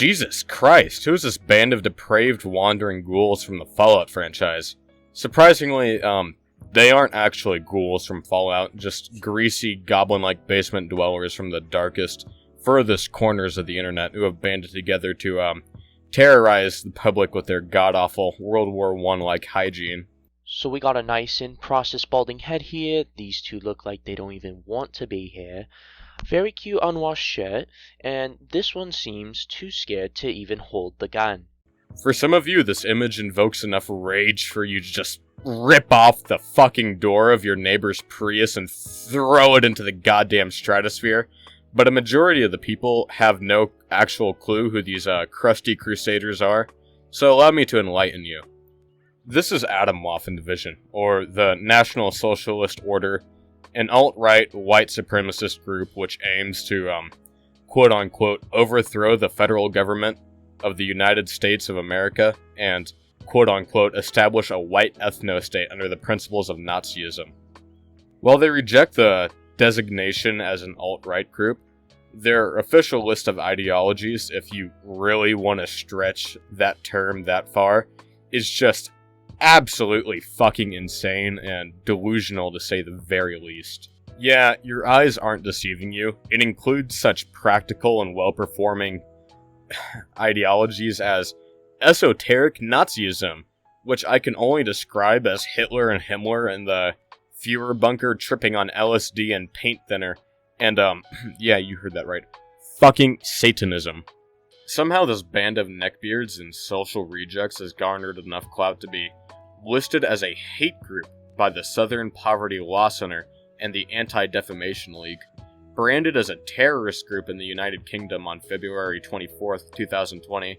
Jesus Christ, who's this band of depraved wandering ghouls from the Fallout franchise? Surprisingly, they aren't actually ghouls from Fallout, just greasy, goblin-like basement dwellers from the darkest, furthest corners of the internet who have banded together to, terrorize the public with their god-awful World War I-like hygiene. So we got a nice in-process balding head here. These two look like they don't even want to be here. Very cute unwashed shirt, and this one seems too scared to even hold the gun. For some of you, this image invokes enough rage for you to just rip off the fucking door of your neighbor's Prius and throw it into the goddamn stratosphere. But a majority of the people have no actual clue who these crusty crusaders are, so allow me to enlighten you. This is Atomwaffen Division, or the National Socialist Order, an alt-right white supremacist group which aims to, quote-unquote, overthrow the federal government of the United States of America and, quote-unquote, establish a white ethno-state under the principles of Nazism. While they reject the designation as an alt-right group, their official list of ideologies, if you really want to stretch that term that far, is just absolutely fucking insane and delusional to say the very least. Yeah, your eyes aren't deceiving you. It includes such practical and well-performing ideologies as esoteric Nazism, which I can only describe as Hitler and Himmler in the Fuhrer bunker tripping on LSD and paint thinner, and yeah, you heard that right. Fucking Satanism. Somehow this band of neckbeards and social rejects has garnered enough clout to be listed as a hate group by the Southern Poverty Law Center and the Anti-Defamation League, branded as a terrorist group in the United Kingdom on February 24th, 2020,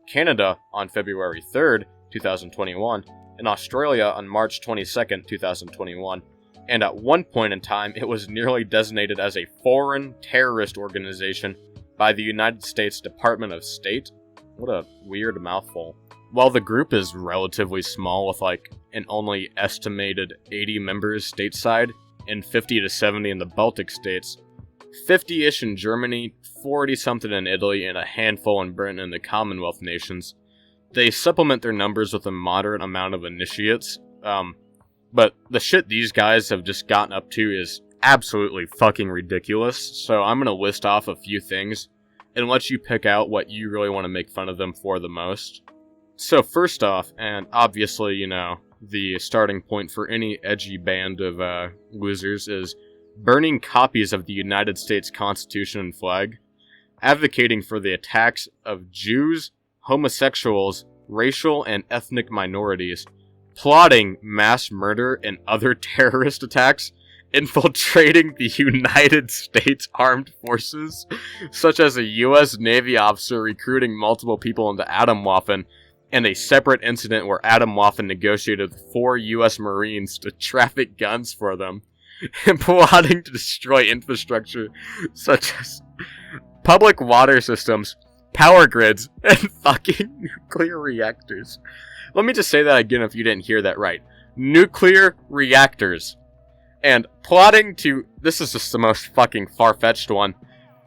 Canada on February 3rd, 2021, and Australia on March 22nd, 2021, and at one point in time it was nearly designated as a foreign terrorist organization by the United States Department of State. What a weird mouthful. While the group is relatively small with like an only estimated 80 members stateside and 50 to 70 in the Baltic states, 50-ish in Germany, 40-something in Italy, and a handful in Britain and the Commonwealth nations, they supplement their numbers with a moderate amount of initiates, but the shit these guys have just gotten up to is absolutely fucking ridiculous, so I'm gonna list off a few things and let you pick out what you really want to make fun of them for the most. So first off, and obviously, you know, the starting point for any edgy band of losers is burning copies of the United States Constitution and flag, advocating for the attacks of Jews, homosexuals, racial and ethnic minorities, plotting mass murder and other terrorist attacks, infiltrating the United States Armed Forces, such as a U.S. Navy officer recruiting multiple people into Atomwaffen, and a separate incident where Atomwaffen negotiated with 4 U.S. Marines to traffic guns for them, and plotting to destroy infrastructure such as public water systems, power grids, and fucking nuclear reactors. Let me just say that again if you didn't hear that right. Nuclear reactors. And plotting to, this is just the most fucking far-fetched one,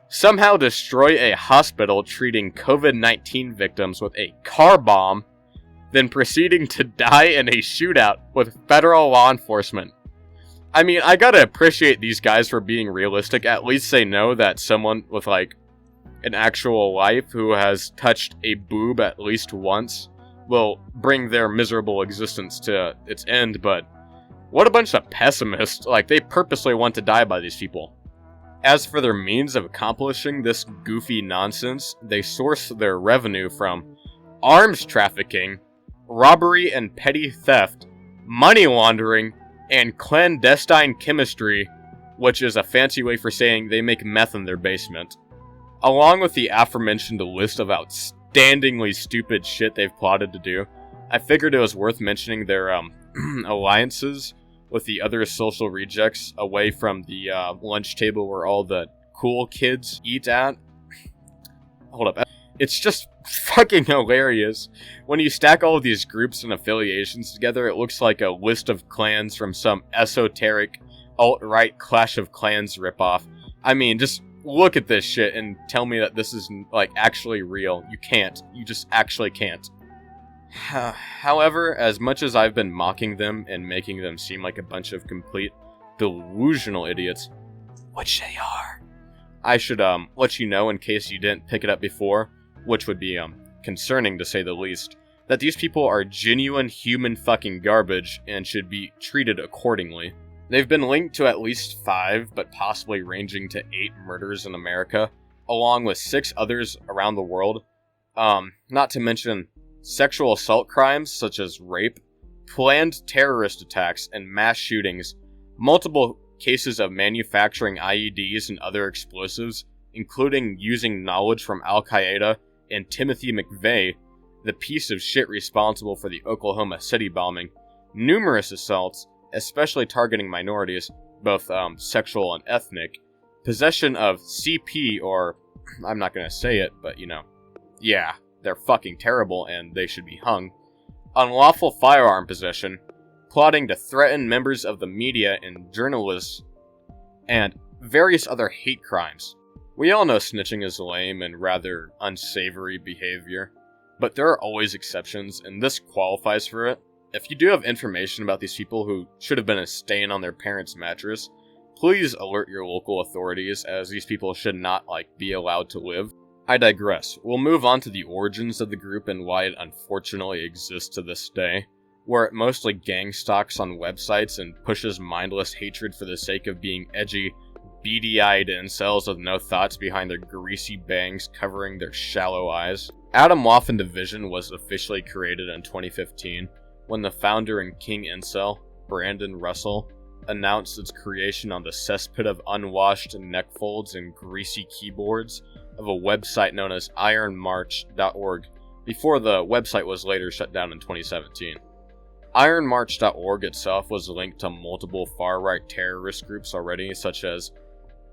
somehow destroy a hospital treating COVID-19 victims with a car bomb, then proceeding to die in a shootout with federal law enforcement. I mean, I gotta appreciate these guys for being realistic. At least they know that someone with, like, an actual life who has touched a boob at least once will bring their miserable existence to its end, but what a bunch of pessimists. Like, they purposely want to die by these people. As for their means of accomplishing this goofy nonsense, they source their revenue from arms trafficking, robbery and petty theft, money laundering, and clandestine chemistry, which is a fancy way for saying they make meth in their basement. Along with the aforementioned list of outstandingly stupid shit they've plotted to do, I figured it was worth mentioning their alliances with the other social rejects away from the lunch table where all the cool kids eat at. Hold up. It's just fucking hilarious. When you stack all of these groups and affiliations together, it looks like a list of clans from some esoteric alt-right Clash of Clans ripoff. I mean, just look at this shit and tell me that this is, like, actually real. You can't. You just actually can't. However, as much as I've been mocking them and making them seem like a bunch of complete delusional idiots, which they are, I should, let you know in case you didn't pick it up before, which would be, concerning to say the least, that these people are genuine human fucking garbage and should be treated accordingly. They've been linked to at least 5, but possibly ranging to 8 murders in America, along with 6 others around the world. Not to mention sexual assault crimes such as rape, planned terrorist attacks, and mass shootings, multiple cases of manufacturing IEDs and other explosives, including using knowledge from Al-Qaeda and Timothy McVeigh, the piece of shit responsible for the Oklahoma City bombing, numerous assaults, especially targeting minorities, both sexual and ethnic, possession of CP, or, I'm not gonna say it, but yeah, they're fucking terrible and they should be hung, unlawful firearm possession, plotting to threaten members of the media and journalists, and various other hate crimes. We all know snitching is lame and rather unsavory behavior, but there are always exceptions, and this qualifies for it. If you do have information about these people who should have been a stain on their parents' mattress, please alert your local authorities, as these people should not, be allowed to live. I digress. We'll move on to the origins of the group and why it unfortunately exists to this day, where it mostly gang stalks on websites and pushes mindless hatred for the sake of being edgy, beady-eyed incels with no thoughts behind their greasy bangs covering their shallow eyes. Atomwaffen Division was officially created in 2015, when the founder and king incel, Brandon Russell, announced its creation on the cesspit of unwashed neckfolds and greasy keyboards of a website known as ironmarch.org, before the website was later shut down in 2017. Ironmarch.org itself was linked to multiple far-right terrorist groups already, such as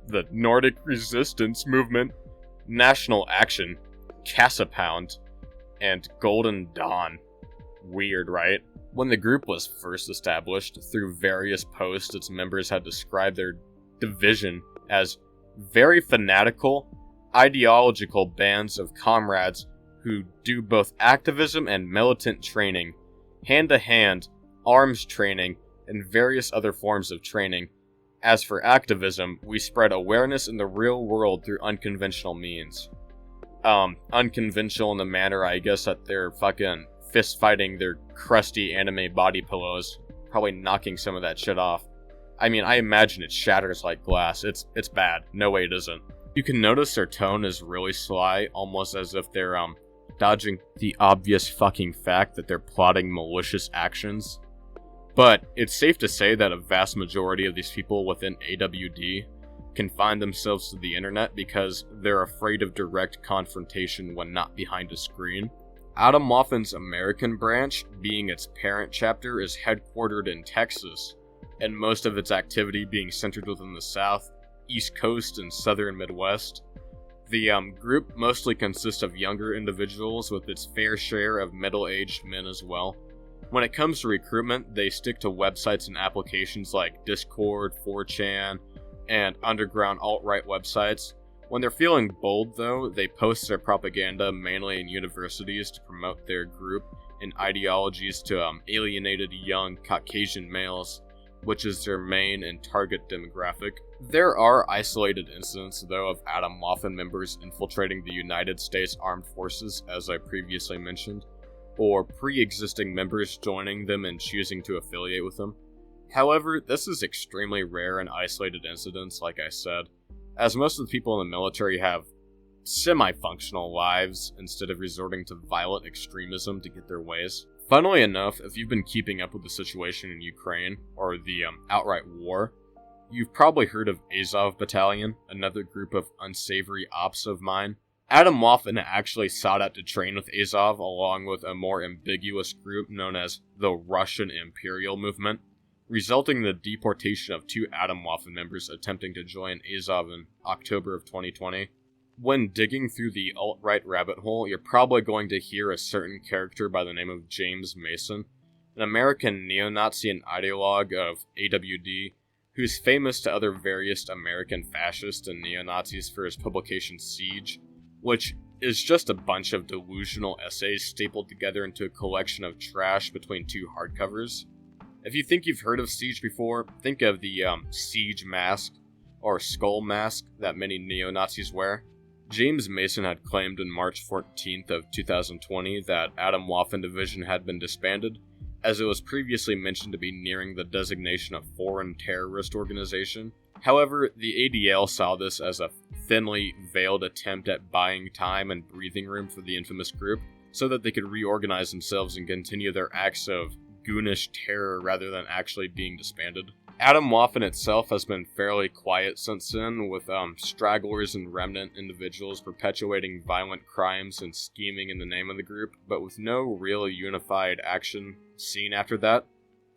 the Nordic Resistance Movement, National Action, Cassapound, and Golden Dawn. Weird, right? When the group was first established, through various posts, its members had described their division as very fanatical, ideological bands of comrades who do both activism and militant training, hand-to-hand, arms training, and various other forms of training. As for activism, we spread awareness in the real world through unconventional means. Unconventional in the manner, I guess, that they're fucking fist-fighting their crusty anime body pillows, probably knocking some of that shit off. I mean, I imagine it shatters like glass. It's bad. No way it isn't. You can notice their tone is really sly, almost as if they're, dodging the obvious fucking fact that they're plotting malicious actions. But it's safe to say that a vast majority of these people within AWD confine themselves to the internet because they're afraid of direct confrontation when not behind a screen. Atomwaffen's American branch, being its parent chapter, is headquartered in Texas, and most of its activity being centered within the South, East Coast, and Southern Midwest. The group mostly consists of younger individuals, with its fair share of middle-aged men as well. When it comes to recruitment, they stick to websites and applications like Discord, 4chan, and underground alt-right websites. When they're feeling bold, though, they post their propaganda mainly in universities to promote their group and ideologies to alienated young Caucasian males, which is their main and target demographic. There are isolated incidents, though, of Atomwaffen members infiltrating the United States Armed Forces, as I previously mentioned, or pre-existing members joining them and choosing to affiliate with them. However, this is extremely rare and isolated incidents, like I said, as most of the people in the military have semi-functional lives instead of resorting to violent extremism to get their ways. Funnily enough, if you've been keeping up with the situation in Ukraine, or the outright war, you've probably heard of Azov Battalion, another group of unsavory ops of mine. Atomwaffen actually sought out to train with Azov along with a more ambiguous group known as the Russian Imperial Movement, resulting in the deportation of 2 Atomwaffen members attempting to join Azov in October of 2020. When digging through the alt-right rabbit hole, you're probably going to hear a certain character by the name of James Mason, an American neo-Nazi and ideologue of AWD, who's famous to other various American fascists and neo-Nazis for his publication Siege, which is just a bunch of delusional essays stapled together into a collection of trash between two hardcovers. If you think you've heard of Siege before, think of the Siege mask, or skull mask, that many neo-Nazis wear. James Mason had claimed on March 14th of 2020 that Atomwaffen Division had been disbanded, as it was previously mentioned to be nearing the designation of foreign terrorist organization. However, the ADL saw this as a thinly veiled attempt at buying time and breathing room for the infamous group, so that they could reorganize themselves and continue their acts of goonish terror rather than actually being disbanded. Atomwaffen itself has been fairly quiet since then, with stragglers and remnant individuals perpetuating violent crimes and scheming in the name of the group, but with no real unified action seen after that,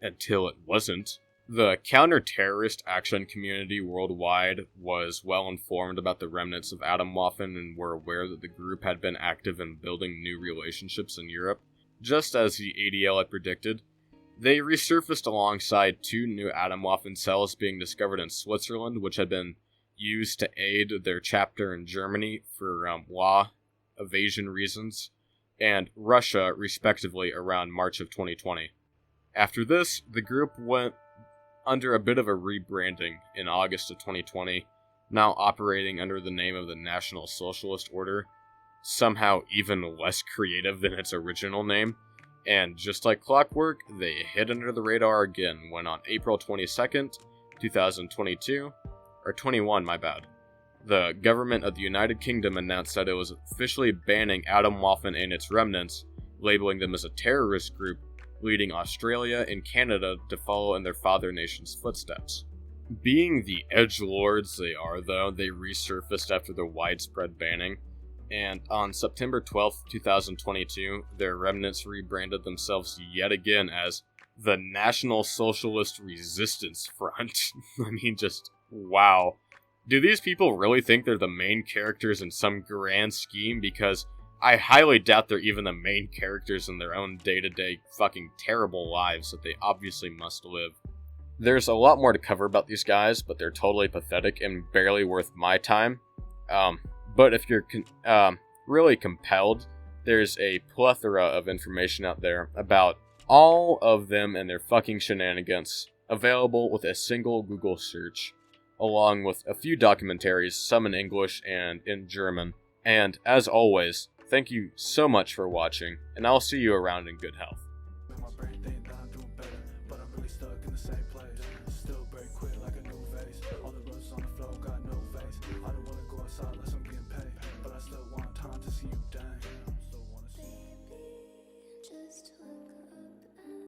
until it wasn't. The counter-terrorist action community worldwide was well informed about the remnants of Atomwaffen and were aware that the group had been active in building new relationships in Europe. Just as the ADL had predicted, they resurfaced alongside two new Atomwaffen cells being discovered in Switzerland, which had been used to aid their chapter in Germany for law evasion reasons, and Russia, respectively, around March of 2020. After this, the group went under a bit of a rebranding in August of 2020, now operating under the name of the National Socialist Order, somehow even less creative than its original name. And just like clockwork, they hid under the radar again when on April 22nd, 2022, or 21, my bad, the government of the United Kingdom announced that it was officially banning Atomwaffen and its remnants, labeling them as a terrorist group, leading Australia and Canada to follow in their father nation's footsteps. Being the edgelords they are, though, they resurfaced after the widespread banning, and on September 12th, 2022, their remnants rebranded themselves yet again as the National Socialist Resistance Front. I mean, just wow. Do these people really think they're the main characters in some grand scheme? Because I highly doubt they're even the main characters in their own day-to-day fucking terrible lives that they obviously must live. There's a lot more to cover about these guys, but they're totally pathetic and barely worth my time. But if you're really compelled, there's a plethora of information out there about all of them and their fucking shenanigans, available with a single Google search, along with a few documentaries, some in English and in German. And as always, thank you so much for watching, and I'll see you around in good health.